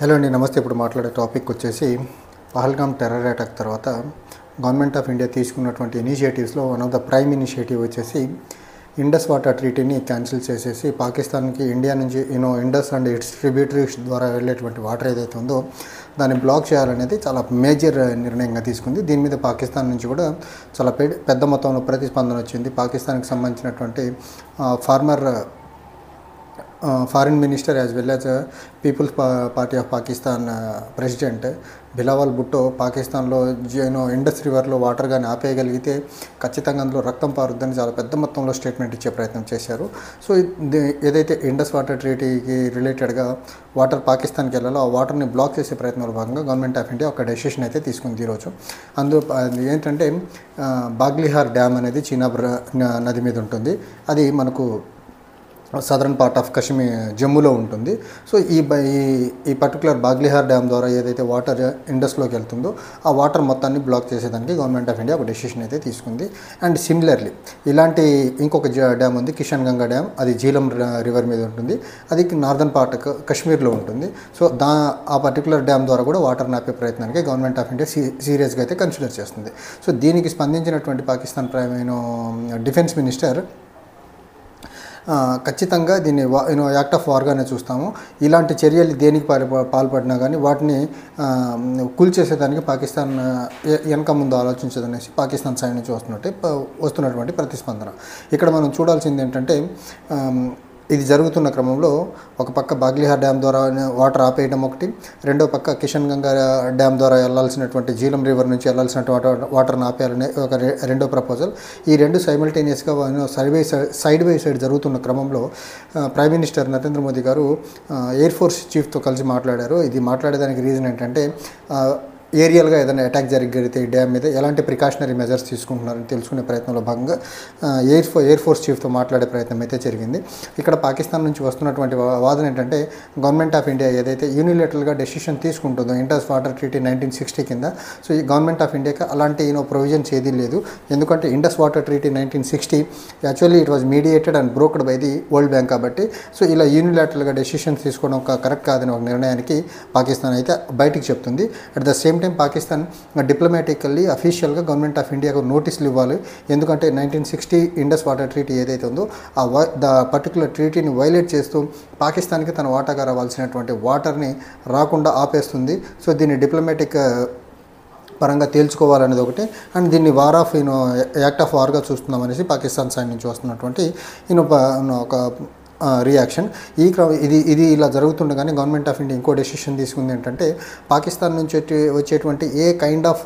Hello అండి, నమస్తే. ఇప్పుడు మాట్లాడే టాపిక్ వచ్చేసి పహల్గామ్ టెర్రర్ అటాక్ తర్వాత గవర్నమెంట్ ఆఫ్ ఇండియా తీసుకున్నటువంటి ఇనిషియేటివ్స్లో one of the prime initiative వచ్చేసి ఇండస్ వాటర్ ట్రీటీని క్యాన్సిల్ చేసేసి పాకిస్తాన్కి ఇండియా నుంచి ఇండస్ అండ్ ఇట్స్ ట్రిబ్యూటరీస్ ద్వారా వెళ్ళేటువంటి వాటర్ ఏదైతే ఉందో దాన్ని బ్లాక్ చేయాలనేది చాలా మేజర్ నిర్ణయంగా తీసుకుంది. దీని మీద పాకిస్తాన్ నుంచి కూడా చాలా పెద్ద మొత్తంలో ప్రతిస్పందన వచ్చింది. పాకిస్తాన్కి సంబంధించినటువంటి foreign minister as well as people's party of Pakistan president Bilawal Bhutto పాకిస్తాన్లో ఇండస్ రివర్లో వాటర్ కానీ ఆపేయగలిగితే ఖచ్చితంగా అందులో రక్తం పారుద్దని చాలా పెద్ద మొత్తంలో స్టేట్మెంట్ ఇచ్చే ప్రయత్నం చేశారు. సో ఏదైతే ఇండస్ వాటర్ ట్రీటీకి రిలేటెడ్గా వాటర్ పాకిస్తాన్కి వెళ్ళాలో ఆ వాటర్ని బ్లాక్ చేసే ప్రయత్నంలో భాగంగా గవర్నమెంట్ ఆఫ్ ఇండియా ఒక డెసిషన్ అయితే తీసుకుంది ఈరోజు. అందులో ఏంటంటే బాగ్లిహార్ డ్యామ్ అనేది చీనాబ్ నది మీద ఉంటుంది. అది మనకు సదరన్ పార్ట్ ఆఫ్ కశ్మీర్ జమ్మూలో ఉంటుంది. సో ఈ పర్టికులర్ బాగ్లిహార్ డ్యామ్ ద్వారా ఏదైతే వాటర్ ఇండస్లోకి వెళ్తుందో ఆ వాటర్ మొత్తాన్ని బ్లాక్ చేసేదానికి గవర్నమెంట్ ఆఫ్ ఇండియా ఒక డెసిషన్ అయితే తీసుకుంది. అండ్ సిమిలర్లీ ఇలాంటి ఇంకొక డ్యామ్ ఉంది, కిషన్ గంగా డ్యామ్. అది జీలం రివర్ మీద ఉంటుంది. అది నార్దర్న్ పార్ట్ కశ్మీర్లో ఉంటుంది. సో ఆ పర్టికులర్ డ్యామ్ ద్వారా కూడా వాటర్ నాపే ప్రయత్నానికి గవర్నమెంట్ ఆఫ్ ఇండియా సీరియస్గా అయితే కన్సిడర్ చేస్తుంది. సో దీనికి స్పందించినటువంటి పాకిస్తాన్ డిఫెన్స్ మినిస్టర్ ఖచ్చితంగా దీన్ని యాక్ట్ ఆఫ్ వార్గానే చూస్తాము. ఇలాంటి చర్యలు దేనికి పాల్పడినా కానీ వాటిని కూల్చేసేదానికి పాకిస్తాన్ వెనక ముందు ఆలోచించదనేసి పాకిస్తాన్ సైడ్ నుంచి వస్తున్నటువంటి ప్రతిస్పందన. ఇక్కడ మనం చూడాల్సింది ఏంటంటే ఇది జరుగుతున్న క్రమంలో ఒక పక్క బాగ్లిహార్ డ్యామ్ ద్వారా వాటర్ ఆపేయడం ఒకటి, రెండో పక్క కిషన్ గంగా డ్యామ్ ద్వారా వెళ్ళాల్సినటువంటి జీలం రివర్ నుంచి వెళ్ళాల్సినటువంటి వాటర్ని ఆపేయాలనే ఒక రెండో ప్రపోజల్. ఈ రెండు సైమల్టేనియస్గా సైడ్ బై సైడ్ జరుగుతున్న క్రమంలో ప్రైమ్ మినిస్టర్ నరేంద్ర మోదీ గారు ఎయిర్ ఫోర్స్ చీఫ్తో కలిసి మాట్లాడారు. ఇది మాట్లాడేదానికి రీజన్ ఏంటంటే ఏరియల్గా ఏదైనా అటాక్ జరిగితే ఈ డ్యామ్ మీద ఎలాంటి ప్రికాషనరీ మెజర్స్ తీసుకుంటున్నారని తెలుసుకునే ప్రయత్నంలో భాగంగా ఎయిర్ ఫోర్స్ చీఫ్తో మాట్లాడే ప్రయత్నం అయితే జరిగింది. ఇక్కడ పాకిస్తాన్ నుంచి వస్తున్నటువంటి వాదన ఏంటంటే గవర్నమెంట్ ఆఫ్ ఇండియా ఏదైతే యూనిలేటరల్గా డెసిషన్ తీసుకుంటుందో ఇండస్ వాటర్ ట్రీటీ 1960 కింద, సో ఈ గవర్నమెంట్ ఆఫ్ ఇండియాకి అలాంటి ప్రొవిజన్స్ ఏదీ లేదు. ఎందుకంటే Indus water treaty 1960 actually it was mediated and brokered by the World Bank కాబట్టి సో ఇలా యూనిలేటరల్గా డెసిషన్స్ తీసుకోవడం కరెక్ట్ కాదని ఒక నిర్ణయానికి పాకిస్తాన్ అయితే బయటికి చెప్తుంది. At the same time Pakistan డిప్లొమాటికల్లీ అఫీషియల్గా గవర్నమెంట్ ఆఫ్ ఇండియాకు నోటీసులు ఇవ్వాలి. ఎందుకంటే 1960 ఇండస్ వాటర్ ట్రీటీ ఏదైతే ఉందో ద పర్టికులర్ ట్రీటీని వైలేట్ చేస్తూ పాకిస్తాన్కి తన వాటాగా రావాల్సినటువంటి వాటర్ని రాకుండా ఆపేస్తుంది. సో దీన్ని డిప్లొమాటిక్ పరంగా తేల్చుకోవాలనేది ఒకటి. అండ్ దీన్ని యాక్ట్ ఆఫ్ వార్గా చూస్తున్నామనేసి పాకిస్తాన్ సైడ్ నుంచి వస్తున్నటువంటి ఒక రియాక్షన్. ఇది ఇలా జరుగుతుండగానే గవర్నమెంట్ ఆఫ్ ఇండియా ఇంకో డెసిషన్ తీసుకుంది ఏంటంటే పాకిస్తాన్ నుంచి వచ్చేటువంటి ఏ kind of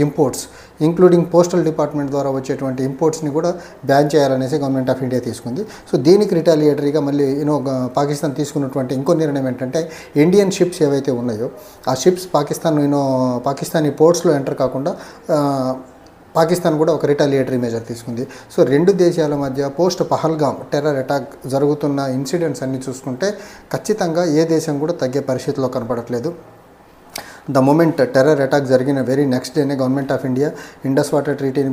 imports including postal department ద్వారా వచ్చేటువంటి ఇంపోర్ట్స్ని కూడా బ్యాన్ చేయాలనేసి గవర్నమెంట్ ఆఫ్ ఇండియా తీసుకుంది. సో దీనికి రిటాలియేటరీగా మళ్ళీ పాకిస్తాన్ తీసుకున్నటువంటి ఇంకో నిర్ణయం ఏంటంటే ఇండియన్ షిప్స్ ఏవైతే ఉన్నాయో ఆ షిప్స్ పాకిస్తానీ పోర్ట్స్లో ఎంటర్ కాకుండా పాకిస్తాన్ కూడా ఒక రిటాలియేటరీ మెజర్ తీసుకుంది. సో రెండు దేశాల మధ్య పోస్ట్ పహల్గామ్ టెర్రర్ అటాక్ జరుగుతున్న ఇన్సిడెంట్స్ అన్నీ చూసుకుంటే ఖచ్చితంగా ఏ దేశం కూడా తగ్గే పరిస్థితిలో కనపడట్లేదు. ద మూమెంట్ టెర్రర్ అటాక్ జరిగిన వెరీ నెక్స్ట్ డేనే government of India Indus water ట్రీటీని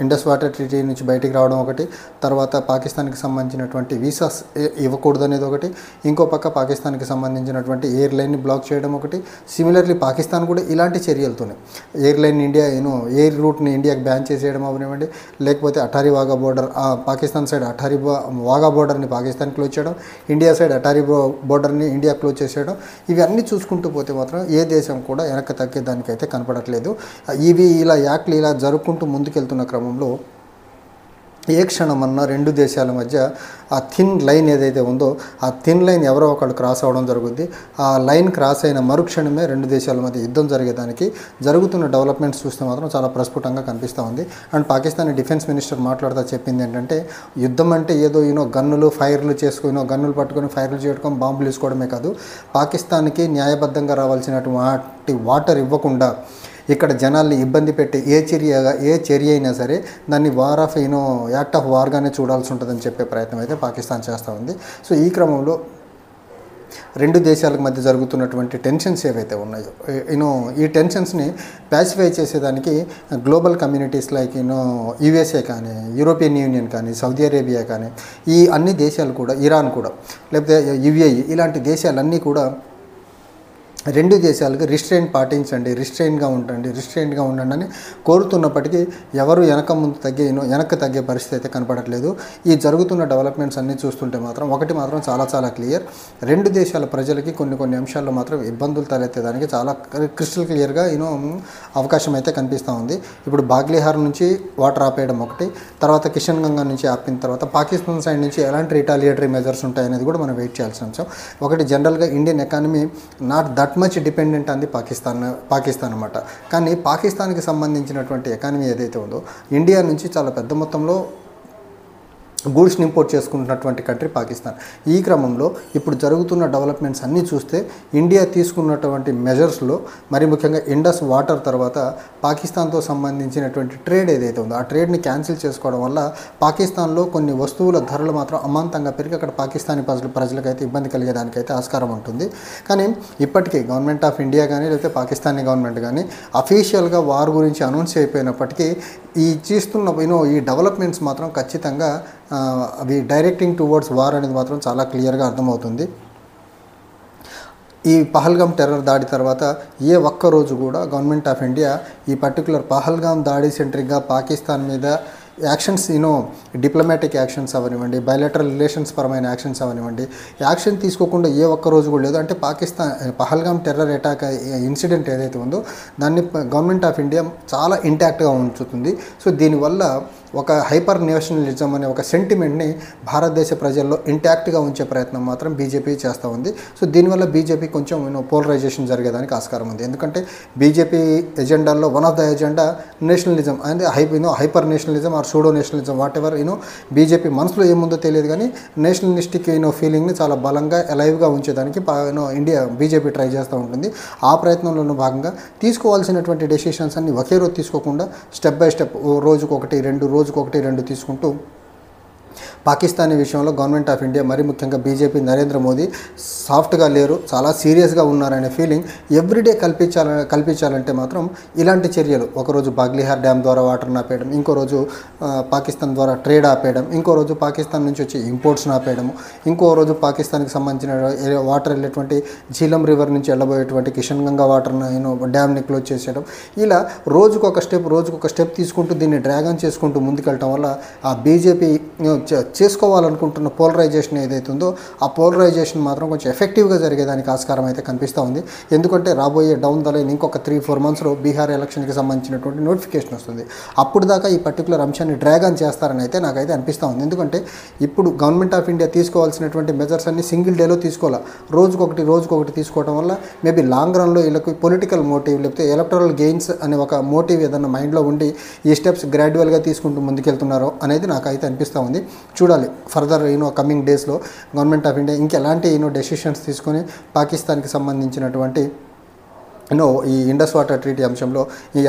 ఇండస్ వాటర్ ట్రీటీ నుంచి బయటికి రావడం ఒకటి, తర్వాత పాకిస్తాన్కి సంబంధించినటువంటి వీసాస్ ఇవ్వకూడదు అనేది ఒకటి, ఇంకో పక్క పాకిస్తాన్కి సంబంధించినటువంటి ఎయిర్లైన్ని బ్లాక్ చేయడం ఒకటి. సిమిలర్లీ పాకిస్తాన్ కూడా ఇలాంటి చర్యలతోనే ఎయిర్లైన్ ఎయిర్ రూట్ని ఇండియాకి బ్యాన్ చేసేయడం అవనివ్వండి, లేకపోతే అటారీ వాగా బోర్డర్ పాకిస్తాన్ సైడ్ అటారీ వాగా బోర్డర్ని పాకిస్తాన్ క్లోజ్ చేయడం, ఇండియా సైడ్ అటారీ బోర్డర్ని ఇండియా క్లోజ్ చేసేయడం, ఇవన్నీ చూసుకుంటూ పోతే మాత్రం ఏ దేశం కూడా వెనక్కి తగ్గేదానికైతే కనపడట్లేదు. యాక్ట్లు ఇలా జరుపుకుంటూ ముందుకెళ్తున్న క్రమంలో ఏ క్షణమన్నా రెండు దేశాల మధ్య ఆ థిన్ లైన్ ఏదైతే ఉందో ఆ థిన్ లైన్ ఎవరో ఒకళ్ళు క్రాస్ అవ్వడం జరుగుద్ది. ఆ లైన్ క్రాస్ అయిన మరుక్షణమే రెండు దేశాల మధ్య యుద్ధం జరిగేదానికి జరుగుతున్న డెవలప్మెంట్స్ చూస్తే మాత్రం చాలా ప్రస్ఫుటంగా కనిపిస్తూ ఉంది. అండ్ పాకిస్తాన్ డిఫెన్స్ మినిస్టర్ మాట్లాడుతూ చెప్పింది ఏంటంటే యుద్ధం అంటే ఏదో గన్నులు ఫైర్లు చేసుకుని గన్నులు పట్టుకొని ఫైర్లు చేయడం బాంబులు వేసుకోవడమే కాదు, పాకిస్తాన్కి న్యాయబద్ధంగా రావాల్సినటువంటి వాటర్ ఇవ్వకుండా ఇక్కడ జనాల్ని ఇబ్బంది పెట్టే ఏ చర్య అయినా సరే దాన్ని యాక్ట్ ఆఫ్ వార్గానే చూడాల్సి ఉంటుందని చెప్పే ప్రయత్నం అయితే పాకిస్తాన్ చేస్తూ ఉంది. సో ఈ క్రమంలో రెండు దేశాల మధ్య జరుగుతున్నటువంటి టెన్షన్స్ ఏవైతే ఉన్నాయో ఈ టెన్షన్స్ని ప్యాసిఫై చేసేదానికి గ్లోబల్ కమ్యూనిటీస్ లైక్ యూఎస్ఏ కానీ, యూరోపియన్ యూనియన్ కానీ, సౌదీ అరేబియా కానీ, ఈ అన్ని దేశాలు కూడా, ఇరాన్ కూడా, లేకపోతే యుఏఈ, ఇలాంటి దేశాలన్నీ కూడా రెండు దేశాలకు రిస్ట్రెయిన్గా ఉండండి అని కోరుతున్నప్పటికీ ఎవరు వెనక్కి తగ్గే పరిస్థితి అయితే కనపడట్లేదు. ఈ జరుగుతున్న డెవలప్మెంట్స్ అన్నీ చూస్తుంటే మాత్రం ఒకటి మాత్రం చాలా క్లియర్, రెండు దేశాల ప్రజలకి కొన్ని అంశాల్లో మాత్రం ఇబ్బందులు తలెత్తేదానికి చాలా క్రిస్టల్ క్లియర్గా అవకాశం అయితే కనిపిస్తూ ఉంది. ఇప్పుడు బాగ్లిహార్ నుంచి వాటర్ ఆపేయడం ఒకటి, తర్వాత కిషన్ గంగా నుంచి ఆపిన తర్వాత పాకిస్తాన్ సైడ్ నుంచి ఎలాంటి రిటాలియేటరీ మెజర్స్ ఉంటాయనేది కూడా మనం వెయిట్ చేయాల్సిన అంశం. ఒకటి, జనరల్గా Indian economy not that much dependent on the Pakistan అనమాట. కానీ పాకిస్తాన్కి సంబంధించినటువంటి ఎకానమీ ఏదైతే ఉందో ఇండియా నుంచి చాలా పెద్ద మొత్తంలో గూడ్స్ని ఇంపోర్ట్ చేసుకుంటున్నటువంటి కంట్రీ పాకిస్తాన్. ఈ క్రమంలో ఇప్పుడు జరుగుతున్న డెవలప్మెంట్స్ అన్నీ చూస్తే ఇండియా తీసుకున్నటువంటి మెజర్స్లో మరి ముఖ్యంగా ఇండస్ వాటర్ తర్వాత పాకిస్తాన్తో సంబంధించినటువంటి ట్రేడ్ ఏదైతే ఉందో ఆ ట్రేడ్ని క్యాన్సిల్ చేసుకోవడం వల్ల పాకిస్తాన్లో కొన్ని వస్తువుల ధరలు మాత్రం అమాంతంగా పెరిగి అక్కడ పాకిస్తానీ ప్రజలకైతే ఇబ్బంది కలిగేదానికైతే ఆస్కారం ఉంటుంది. కానీ ఇప్పటికీ గవర్నమెంట్ ఆఫ్ ఇండియా కానీ లేకపోతే పాకిస్తానీ గవర్నమెంట్ కానీ అఫీషియల్గా వార్ గురించి అనౌన్స్ అయిపోయినప్పటికీ ఈ చేస్తున్న ఈ డెవలప్మెంట్స్ మాత్రం ఖచ్చితంగా అవి డైరెక్టింగ్ టువర్డ్స్ వార్ అనేది మాత్రం చాలా క్లియర్గా అర్థమవుతుంది. ఈ పహల్గామ్ టెర్రర్ దాడి తర్వాత ఏ ఒక్క రోజు కూడా గవర్నమెంట్ ఆఫ్ ఇండియా ఈ పర్టికులర్ పహల్గామ్ దాడి సెంట్రిక్గా పాకిస్తాన్ మీద యాక్షన్స్ డిప్లొమాటిక్ యాక్షన్స్ అవనివ్వండి, బయలాటరల్ రిలేషన్స్ పరమైన యాక్షన్స్ అవనివ్వండి, యాక్షన్ తీసుకోకుండా ఏ ఒక్క రోజు కూడా లేదు. అంటే పహల్గామ్ టెర్రర్ అటాక్ ఇన్సిడెంట్ ఏదైతే ఉందో దాన్ని గవర్నమెంట్ ఆఫ్ ఇండియా చాలా ఇంటాక్ట్గా ఉంచుతుంది. సో దీనివల్ల ఒక హైపర్ నేషనలిజం అనే ఒక సెంటిమెంట్ని భారతదేశ ప్రజల్లో ఇంటాక్ట్గా ఉంచే ప్రయత్నం మాత్రం బీజేపీ చేస్తూ ఉంది. సో దీనివల్ల బీజేపీ కొంచెం పోలరైజేషన్ జరిగేదానికి ఆస్కారం ఉంది. ఎందుకంటే బీజేపీ ఎజెండాల్లో one of the agenda nationalism and hyper nationalism or pseudo nationalism whatever BJP మనసులో ఏముందో తెలియదు కానీ నేషనలిస్టిక్ ఫీలింగ్ని చాలా బలంగా అలైవ్గా ఉంచేదానికి బీజేపీ ట్రై చేస్తూ ఉంటుంది. ఆ ప్రయత్నంలోనూ భాగంగా తీసుకోవాల్సినటువంటి డెసిషన్స్ అన్ని ఒకే రోజు తీసుకోకుండా స్టెప్ బై స్టెప్ రోజుకొకటి రెండు తీసుకుంటూ పాకిస్తానీ విషయంలో గవర్నమెంట్ ఆఫ్ ఇండియా మరి ముఖ్యంగా బీజేపీ నరేంద్ర మోదీ సాఫ్ట్గా లేరు, చాలా సీరియస్గా ఉన్నారనే ఫీలింగ్ ఎవ్రీడే కల్పించాలంటే మాత్రం ఇలాంటి చర్యలు, ఒకరోజు బాగ్లిహార్ డ్యామ్ ద్వారా వాటర్ని ఆపేయడం, ఇంకో రోజు పాకిస్తాన్ ద్వారా ట్రేడ్ ఆపేయడం, ఇంకో రోజు పాకిస్తాన్ నుంచి వచ్చే ఇంపోర్ట్స్ని ఆపేయడము, ఇంకో రోజు పాకిస్తాన్కి సంబంధించిన వాటర్ వెళ్ళేటువంటి ఝీలం రివర్ నుంచి వెళ్ళబోయేటువంటి కిషన్ గంగా వాటర్ని డ్యామ్ని క్లోజ్ చేసేయడం, ఇలా రోజుకొక స్టెప్ తీసుకుంటూ దీన్ని డ్రాగన్ చేసుకుంటూ ముందుకెళ్ళటం వల్ల ఆ బీజేపీ చేసుకోవాలనుకుంటున్న పోలరైజేషన్ ఏదైతే ఉందో ఆ పోలరైజేషన్ మాత్రం కొంచెం ఎఫెక్టివ్గా జరిగేదానికి ఆస్కారం అయితే కనిపిస్తూ ఉంది. ఎందుకంటే రాబోయే డౌన్ ద లైన్ ఇంకొక 3-4 మంత్స్లో బీహార్ ఎలక్షన్కి సంబంధించినటువంటి నోటిఫికేషన్ వస్తుంది. అప్పుడు దాకా ఈ పర్టికులర్ అంశాన్ని డ్రాగ్ ఆన్ చేస్తారని అయితే నాకైతే అనిపిస్తూ ఉంది. ఎందుకంటే ఇప్పుడు గవర్నమెంట్ ఆఫ్ ఇండియా తీసుకోవాల్సినటువంటి మెజర్స్ అన్ని సింగిల్ డేలో తీసుకోవాలి, రోజుకొకటి తీసుకోవడం వల్ల మేబీ లాంగ్ రన్లో వీళ్ళకి పొలిటికల్ మోటివ్ లేకపోతే ఎలక్టరల్ గెయిన్స్ అనే ఒక మోటివ్ ఏదన్నా మైండ్లో ఉండి ఈ స్టెప్స్ గ్రాడ్యువల్గా తీసుకుంటూ ముందుకెళ్తున్నారో అనేది నాకైతే అనిపిస్తూ ఉంది. చూడాలి ఫర్దర్ కమింగ్ డేస్లో గవర్నమెంట్ ఆఫ్ ఇండియా ఇంకెలాంటి డెసిషన్స్ తీసుకొని పాకిస్తాన్కి సంబంధించినటువంటి ఈ ఇండస్ వాటర్ ట్రీటీ అంశంలో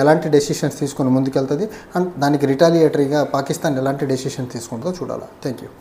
ఎలాంటి డెసిషన్స్ తీసుకొని ముందుకెళ్తుంది అండ్ దానికి రిటాలియేటరీగా పాకిస్తాన్ ఎలాంటి డెసిషన్స్ తీసుకుంటుందో చూడాలి. Thank you.